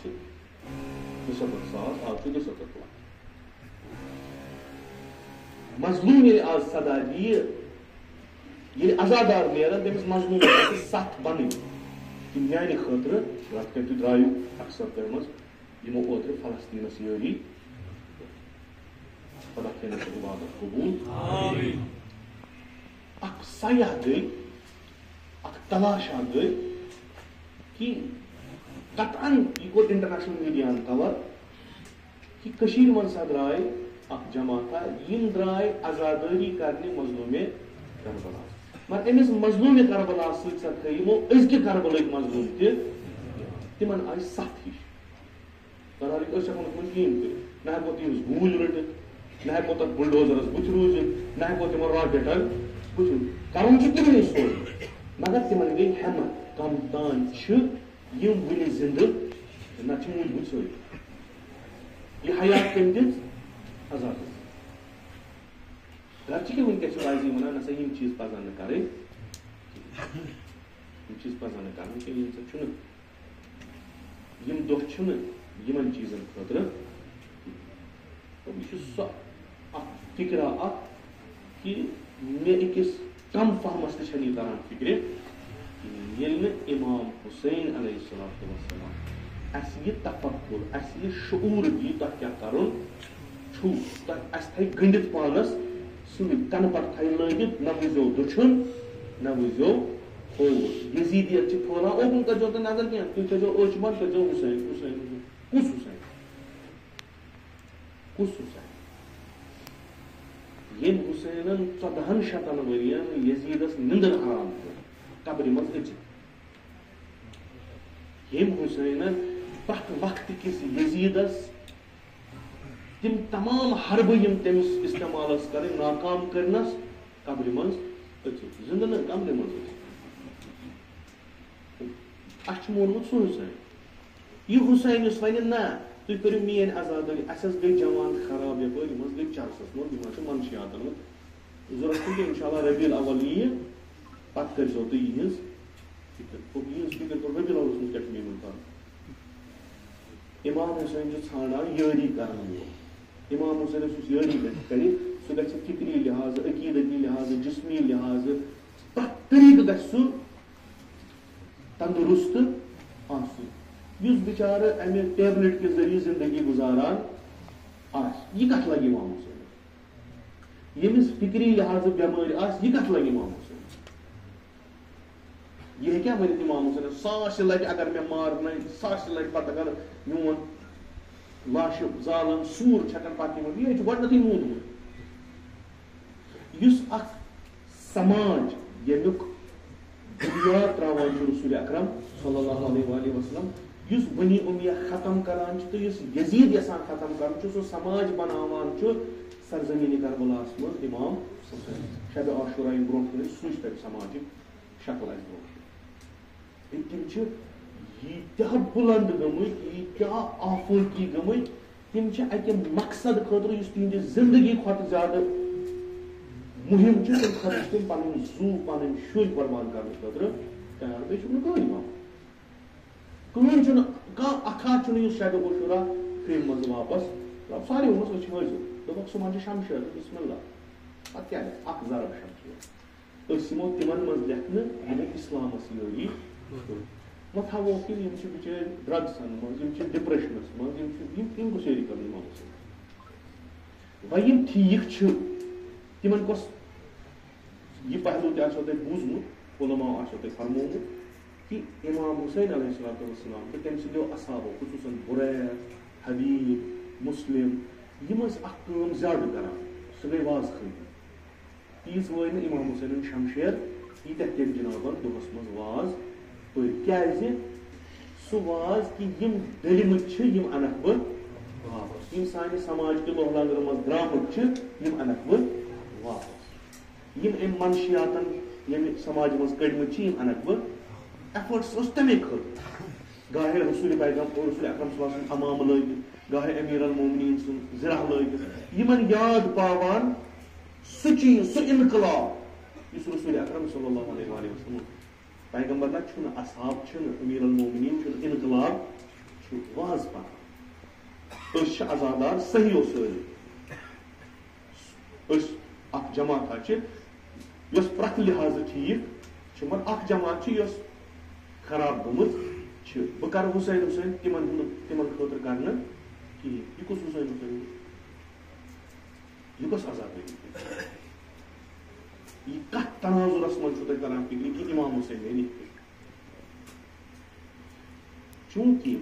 ساس آج 270 لچھ مظلوم ییٚلہِ آز سدا دِیہِ ییٚلہِ عزادار نیران تٔمِس مظلوم 7 بنٕنۍ تِم میانہِ خٲطرٕ راتھ کٔرۍ تُہۍ درٛایِو اکثر کٔرمٕژ یِمو اوترٕ فلسطیٖنس یٲری خدا کٔرِنۍ سۄ عبادت قبوٗل اکھ سیاح گٔے اکھ تلاشا گٔے کہ قطعاً یہ گوٚو انٹرنیشنل میڈیاہن خبر کہ کٔشیٖرِ منٛز سا درٛاے اکھ جماعتہ یِم درٛاے عزادٲری کرنہِ مظلوٗمے کربلا مگر أمِس مظلوٗمہِ کربلا سۭتۍ سا تھٲے یِمو أزکہِ کربلٕکۍ مظلوٗم تہِ تِمن آیہِ 7 ہِش بہرحال أسۍ ہٮ۪کو نہٕ کُنہِ کِہیٖنۍ کٔرِتھ نہ ہٮ۪کو تِہنٛز گوٗلۍ رٔٹِتھ نہ ہٮ۪کو تتھ بُلڈوزرس بٕتھِ روٗزِتھ نہ ہٮ۪کو تِمن راکیٹن بٕتھِ کرُن چھُ تِمنٕے سورُے مگر تِمن گٔے ہٮ۪مت کم تام چھِ یِم وٕنہِ زِندٕ نتہٕ چھِ موٗدمٕتۍ سٲری یہِ حیات کٔمۍ دِژ عزاد گرچہِ کہِ وٕنکیٚس چھِ رازی ونان نسا یِم چیٖز پزن نہٕ کرٕنۍ یِم چیٖز پزن نہٕ کرٕنۍ کینٛہہ یِم چھُنہٕ یِم دۄہ چھِنہٕ یِمن چیٖزن خٲطرٕ یہِ چھُ سۄ اکھ فِکرا اکھ کہِ مےٚ أکِس کم فہمس تہِ چھنہٕ یہِ تران فِکرِ ییٚلہِ نہٕ امام حُسین علیہ الصلوۃ والسلام اسہِ یہِ تفکر اسہِ یہِ شعوٗر دی تۄہہِ کیٛاہ کرُن چھُ تۄہہِ اسہِ تھایہِ گٔنڈِتھ پانس سۭتۍ کنہٕ پتہٕ تھایہِ لٲگِتھ نہ وٕچھزیو دٔچھُن نہ وٕچھزیو کھووُر یزیٖدیت چھِ پھٲلان اوکُن کٔرزیو تُہۍ نظر کینٛہہ تُہۍ تھٲیزیو أچھ بنٛد کٔرزیو حُسین حُسین کُس حُسین کُس حُسین ییٚمۍ حُسینن 1400 ؤرین یزیٖدس نِندٕر حرام کٔر قبرِ منٛز أژِتھ ییٚمۍ حُسینن پرٛٮ۪تھ وقتہٕ کِس یزیٖدس تِم تمام حربہٕ یِم تٔمِس استعمال ٲس کرٕنۍ ناکام کٔرنس قبرِ منٛز أژِتھ زِندٕ نہٕ قبرِ منٛز أژِتھ اَسہِ چھُ مونمُت سُہ حُسین یہِ حُسین یُس وَنہِ نہ تُہۍ کٔرِو میٲنۍ عزادٲری اَسہِ حظ گٔے جوان خراب یپٲرۍ یِم حظ گٔے چرسس منٛز یِم حظ چھِ منشیاتن منٛز ضوٚرتھ چھُنہٕ کینٛہہ اِنشاء اللہ ربیع الاول یِیہِ پتہٕ کٔرزیو تُہۍ یِہٕنٛز فِکر یِہٕنٛز فِکر کوٚر ربیع الاولس منٛز کیٛاہ چھُ میون کرُن امام حُسین چھُ ژھانڈان یٲری کرن وول امام حُسینس یُس یٲری کرِ سُہ گژھِ فِکری لحاظہٕ عقیٖدتی لحاظہٕ جسمی لحاظہٕ پرٛٮ۪تھ طریٖقہٕ گژھِ سُہ تندرست آسُن یُس بِچارٕ امہِ ٹیبلِٹ کہِ ذٔریعہٕ زندگی گُزاران آسہِ یہِ کتھ لگہِ امام حُسینس ییٚمِس فِکری لحاظہٕ بٮ۪مٲرۍ آسہِ یہِ کتھ لگہِ امام حُسینس یہِ ہیٚکیٛاہ ؤنِتھ امام حُسینس 1000 لٹہِ اگر مےٚ مارنٲے 1000 لٹہِ پتہٕ اگر میون لاشہِ زالن سوٗر چھکن پتہٕ یِمن یہِ چھُ گۄڈنیتھٕے موٗدمُت یُس اکھ سماج ییٚمیُک بُنیاد تراوان چھُ رسول اکرم صلی اللہ علیہ وسلم یُس بنی اُمیہ ختم کران چھُ تہٕ یُس یزیٖد یژھان ختم کرُن چھُ سُہ سماج بناوان چھُ سرزمیٖنِ کربلاہس منٛز امام حُسین شبِ عاشورا یِم برونٛٹھ کُن سُے چھُ تتہِ سماجِک شکل اسہِ برونٛٹھ تِم چھِ ییٖتیاہ بُلند گٔمٕتۍ ییٖتیاہ آفٲقی گٔمٕتۍ تِم چھِ اکہِ مقصد خٲطرٕ یُس تِہنٛدِ زندگی کھۄتہٕ زیادٕ مُہِم چھِ تمہِ خٲطرٕ چھِ تِم پنٕنۍ زُو پنٕنۍ شُرۍ قۄربان کرنہٕ خٲطرٕ تیار بیٚیہِ چھُکھ نہٕ کٕہٕنۍ یِوان کٕہٕنۍ چھُنہٕ کانٛہہ اکھا چھُنہٕ یُس شبِ عاشورا فِلمہِ منٛز واپس ساروٕے ووٚنمَس أسۍ چھِ حٲضِر دوٚپُکھ صُبحن چھِ شمشیر بسم اللہ پتہٕ کیٛاہ گژھِ اکھ ضرب شمشیر أسۍ یِمو تِمن منٛز لیکھنہٕ یِمو اِسلامس یٲری وۄنۍ تھاووکھ یِم چھِ بِچٲرۍ ڈرگسن منٛز یِم چھِ ڈپریشنس منٛز یِم کُس یٲری کرن امام حُسین وۄنۍ یِم ٹھیٖک چھِ تِمن کۄس یہِ پہلوٗ تہِ آسیو تۄہہِ بوٗزمُت علماء آسیو تۄہہِ فرمومُت کہ امام حُسین علیہ الصلوۃ والسلام تہٕ تٔمۍ سٕنٛدیو اصحابو خصوٗصن بُریر حبیب مُسلم یِم ٲسۍ اکھ کٲم زیادٕ کران سُہ گٔے واز خٲطرٕ تیٖژ وٲے نہٕ امام حُسینن شمشیر ییٖتیاہ تٔمۍ جنابن دۄہس منٛز واز پٔرۍ کیازِ سُہ واز کہ یِم ڈٔلمٕتۍ چھِ یِم انکھ بہٕ واپس یِم سانہِ سماج کہِ لوہ لنگرٕ منٛز درٛامٕتۍ چھِ یِم انکھ بہٕ واپس یِم امہِ منشیاتن ییٚمہِ سماج منٛز کٔڑمٕتۍ چھِ یِم انکھ بہٕ ایفٲرٹس اوس تمے خٲطرٕ گاہے رسول پیغام رسول اکرم صلی اللہ علیہ وسلم امام لٲگِتھ گاہے امیر المومنین سُنٛد زِرہ لٲگِتھ یِمن یاد پاوان سُہ چیٖز سُہ انقلاب یُس رسول اکرم صلی اللہ علیہ وسلم پیغمبر نہ چھُنہٕ اصحاب چھِنہٕ امیر المومنین چھُنہٕ انقلاب چھُ واز محض پتہ أسۍ چھِ عزادار صحیح و سٲری أسۍ اکھ جماعت چھِ یۄس پرٛٮ۪تھ لحاظہٕ ٹھیٖک چھِ مگر اکھ جماعت چھِ یۄس خراب گٔمٕژ چھِ بہٕ کرٕ حُسین تِمن خٲطرٕ کرنہٕ کِہیٖنۍ یہِ کُس حُسین یہِ کۄس عزادٲری یہ کت تناظرس منٛز چھُو تُہۍ کران فکر کہِ امام حُسین نیرِ چوٗنٛکہِ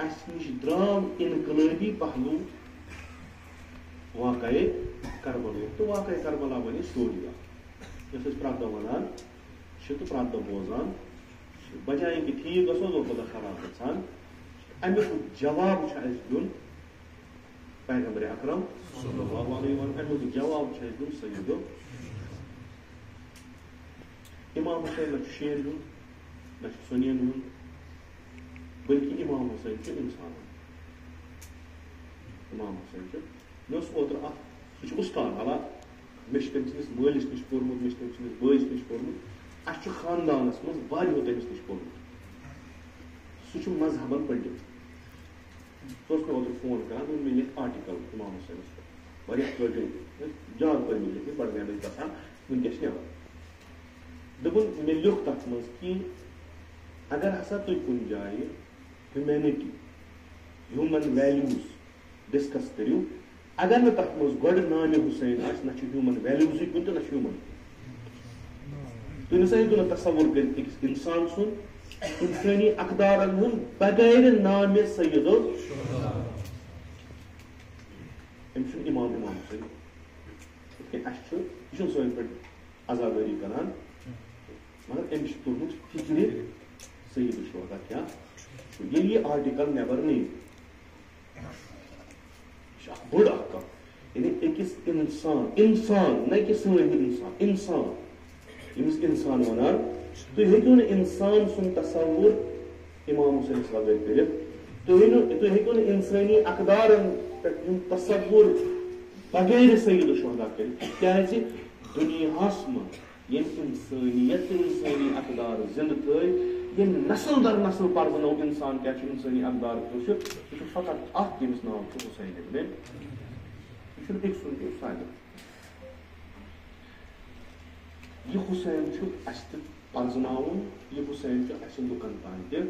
اَسہِ نِش درٛاو انقلٲبی پہلوٗ واقعے کربلا تہٕ واقعے کربلا بنے سٹوری اکھ یۄس أسۍ پرٛٮ۪تھ دۄہ وَنان چھِ تہٕ پرٛٮ۪تھ دۄہ بوزان چھِ بجایے کہِ ٹھیٖک گژھو دۄہ کھۄتہٕ دۄہ خراب گژھان امیُک جواب چھُ اَسہِ دیُن پیغمبر اکرم صلی اللہ علیہ وسلم امیُک جواب چھُ اَسہِ دیُن سید امام حسین نہ چھُ شیر ہُنٛد نہ چھُ سُنین ہُنٛد بلکہ امام حسین چھُ انسان امام حسین چھُ مےٚ اوس اوترٕ اکھ سُہ چھُ اُستاد حالانکہِ مےٚ چھُ تٔمۍ سٕنٛدِس مٲلِس نِش پوٚرمُت مےٚ چھُ تٔمۍ سٕنٛدِس بٲیِس نِش پوٚرمُت اَسہِ چھُ خاندانس منٛز واریاہو تٔمِس نِش پوٚرمُت سُہ چھُ مذہبن پٔنڈِت سُہ اوس مےٚ اوترٕ فون کران دوٚپُن مےٚ لیکھ آرٹِکل امام حسینس پٮ۪ٹھ واریاہ کٲٹھۍ زیادٕ پٔرمٕتۍ لیکھِتھ بڈگامٕچ گژھان وٕنکٮ۪س نٮ۪بر دوٚپُن مےٚ لیوٚکھ تتھ منٛز کہِ اگر ہسا تُہۍ کُنہِ جایہِ ہیوٗمینٹی ہیوٗمن ویلیوٗز ڈسکس کٔرِو اگر نہٕ تتھ منٛز گۄڈٕ نامہِ حُسین آسہِ نہ چھُ ہیوٗمن ویلیوٗزٕے کُنہِ تہٕ نہ چھُ ہیوٗمن تُہۍ نسا ہیٚکِو نہٕ تصور کٔرِتھ أکِس انسان سُنٛد انسٲنی اقدارن ہُنٛد بغٲر نامہِ سیدو أمِس چھُنہٕ امام حُسین یِتھ کٔنۍ اَسہِ چھُ یہِ چھُنہٕ سٲنۍ پٲٹھۍ عزادٲری کران مگر أمِس چھُ توٚرمُت فِکرِ سید الشہداء کیٛاہ چھُ ییٚلہِ یہِ آرٹِکل نٮ۪بر نیرِ یہِ چھُ اکھ بٔڑ اکھ کتھ یعنی أکِس انسان نہ کہِ سٲنۍ انسان ییٚمِس انسان ونان تُہۍ ہیٚکِو نہٕ انسان سُنٛد تصور امام حُسینس بغٲر کٔرِتھ تُہۍ ہیٚکِو نہٕ انسٲنی اقدارن پٮ۪ٹھ ہُنٛد تصور بغٲر سید الشہداء کٔرِتھ تِکیٛازِ دُنیاہس منٛز ییٚمہِ انسٲنیت تہٕ انسٲنی اقدار زِنٛدٕ تھٲے ییٚمہِ نسل در نسل پرزنو انسان کیٛاہ چھُ انسٲنی اقدار کیٛاہ چھُ یہِ چھُ فقط اکھ ییٚمِس ناو چھُ حُسین ابن یہِ چھُنہٕ أکۍ سُنٛد کینٛہہ سانہِ یہِ حُسین چھُ اَسہِ تہِ پرزناوُن یہِ حُسین چھُ اَسہِ لُکن تام تہِ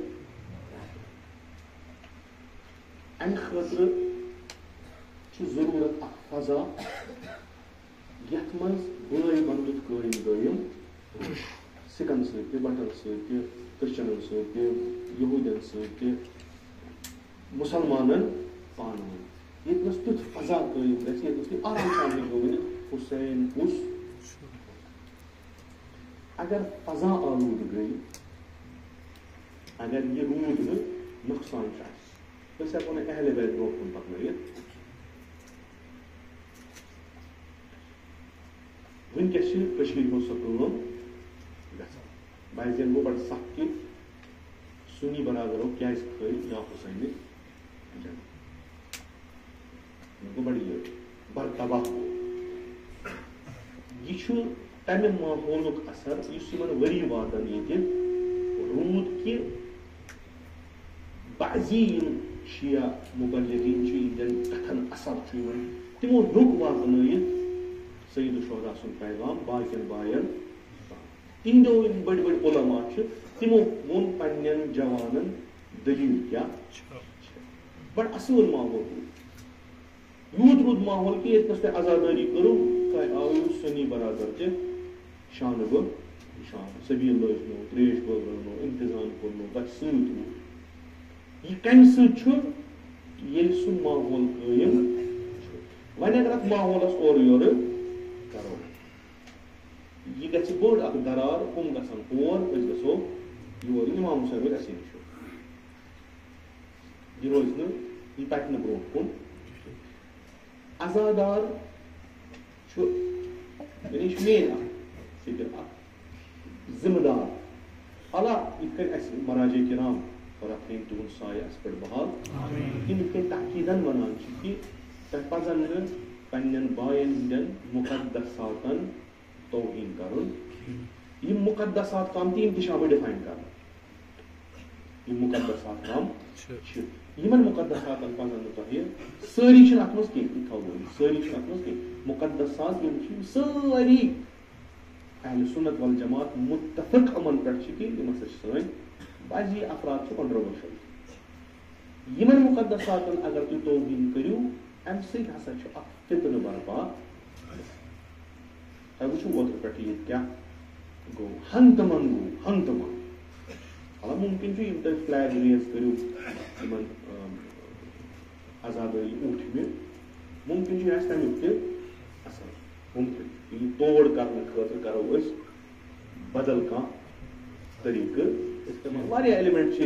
امہِ خٲطرٕ چھُ ضروٗرت اکھ فضا یتھ منٛز بٲے بنٛدُت قٲیِم دٲیِم سِکن سۭتۍ تہِ بٹن سۭتۍ تہِ کرٛسچنن سۭتۍ تہِ یہوٗدین سۭتۍ تہِ مُسلمانن پانہٕ ؤنۍ ییٚتہِ نس تیُتھ فضا قٲیِم گژھِ ییٚتہِ نس تُہۍ آرام سان ہیٚکِو ؤنِتھ حُسین کُس اگر فضا آلوٗدٕ گٔے اگر یہِ روٗد نہٕ نۄقصان چھُ اَسہِ أسۍ ہٮ۪کو نہٕ اہلِ بیت برونٛٹھ کُن پکنٲیِتھ وٕنکٮ۪س چھِ کٔشیٖرِ منٛز سۄ کٲم گژھان بعضٮ۪ن گوٚو بڑٕ سخ کہِ سُنی برادرو کیٛازِ کھٲلۍ یا حُسینہِ جنگ گوٚو بڑٕ یہِ بڑٕ تباہ یہِ چھُ تمہِ ماحولُک اثر یُس یِمن ؤری وادن ییٚتہِ روٗد کہِ بعضی یِم شِیا مُبلِغیٖن چھِ یِہنٛدٮ۪ن کتھن اثر چھُ یِوان تِمو ہیوٚک واتنٲیِتھ سید الشہداء سُنٛد پیغام باقین بایَن تِہنٛدیو یِم بٔڑۍ بٔڑۍ علما چھِ تِمو ووٚن پننٮ۪ن جوانن دلیٖل کیٛاہ چھِ بڑٕ اصۭل ماحول روٗد یوٗت روٗد ماحول کہِ ییٚتہِ نس تۄہہِ عزادٲری کٔرٕو تۄہہِ آوٕ سُنی برادر تہِ شانہٕ بہٕ شان سبیٖل لٲجنو تریش بٲگرٲونو انتظام کوٚرنو تۄہہِ سۭتۍ روٗد یہِ کمہِ سۭتۍ چھُ ییٚلہِ سُہ ماحول قٲیِم چھُ وۄنۍ اگر اتھ ماحولس اورٕ یورٕ کرو یہِ گژھِ بوٚڑ اکھ درار ہُم گژھن اور أسۍ گژھو یور امام حُسین روزِ اَسے نِش یہِ روزِ نہٕ یہِ پکہِ نہٕ برونٛٹھ کُن عزادار چھُ یعنی یہِ چھُ مین اکھ فِکر اکھ ذمہٕ دار اللہ یِتھ کٔنۍ اَسہِ مراجے کرام خۄدا تھٲیِن تِہُنٛد سایہِ اَسہِ پٮ۪ٹھ بحال تِم یِتھ کٔنۍ تحقیٖقن وَنان چھِ کہِ تۄہہِ پزن نہٕ پننٮ۪ن باین ہٕنٛدٮ۪ن مُقدساتن توہیٖن کرُن یِم مُقدسات کم تہِ یِم تہِ چھِ آمٕتۍ ڈِفاین کرنہٕ یہ مقدسات رام یمن مقدسات پزن تہ ساری ات مز ساری ات مز مقدسات ساری اہل سنت والجماعت متفق امن پہ کہ سن بعضی افراد کنٹروورشل یمن مقدسات اگر تھی توہین کرو ام سب ہسا فتنہ برپا تہ وچھو اوتر پہ یہ کیا گو ہنگ تمن حالانکہ ممکن تم فلیگ ریز کرو آزادی اوٹھ ممکن تمیک تہ اثر ممکن یہ توڑ کرنے خاطر کرو بدل کھانا طریقہ استعمال واریاہ ایلیمنٹ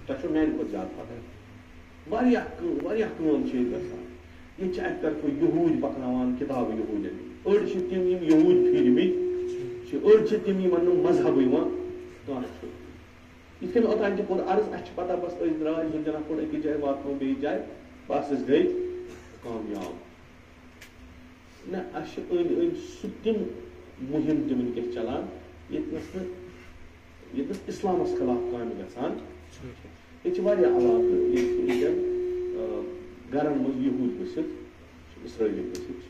تہ میانہ کھت زیادہ پتہ واریاہ کام گژھان یہ اکہ طرف یہود پکناوان کتاب یہودین أڑ چھِ تِم یِم یہود پھیرمٕتۍ أڑ چھِ تِم یِمن نہٕ مذہب یِوان کانٛہہ چھُ یِتھ کٔنۍ اوٚتانۍ تہِ کوٚر عرض اَسہِ چھِ پتہ بس أسۍ درٛاے زُنجنا کوٚر أکِس جایہِ واتنو بیٚیِس جایہِ بس أسۍ گٔے کامیاب نہ اَسہِ چھِ أنٛدۍ أنٛدۍ سُہ تِم مُہِم تہِ وٕنکیٚس چلان ییٚتنس اِسلامس خلاف کامہِ گژھان ییٚتہِ چھِ واریاہ علاقہٕ ییٚتٮ۪ن گرن منٛز یہوٗد ؤسِتھ اسرٲیلی ؤسِتھ چھِ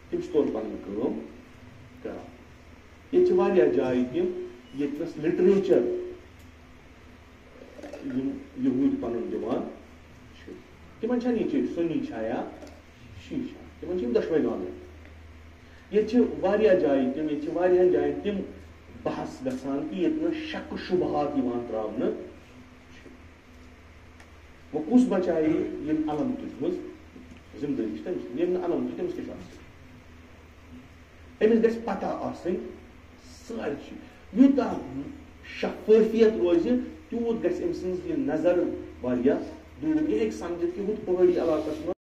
تِم چھِ تورٕ پنٕنۍ کٲم کران ییٚتہِ چھِ واریاہ جایہِ تِم ییٚتنس لِٹریچر یِم یہوٗدۍ پنُن دِوان چھِ تِمن چھنہٕ یہِ چیٖز سُنی چھا یا شی چھا تِمن چھِ یِم دۄشوے گاندٕ ییٚتہِ چھِ واریاہ جایہِ تِم ییٚتہِ چھِ واریاہن جاین تِم بحث گژھان کہ ییٚتہِ نہٕ شک شُبہات یِوان تراونہٕ وۄنۍ کُس بچایہِ یِم علم تُجمٕژ ذمہٕ دٲری چھِ تٔمِس ییٚمۍ نہٕ علم تُج تٔمِس کیٛاہ چھُ آسان أمِس گژھِ پتہ آسٕنۍ سارچہِ یوٗتاہ شفٲفیت روزِ تیوٗت گژھِ أمۍ سٕنٛز یہِ نظر واریاہ دوٗر یہِ ہیٚکہِ سمجھِتھ کہ ہُتھ پہٲڑی علاقس منٛز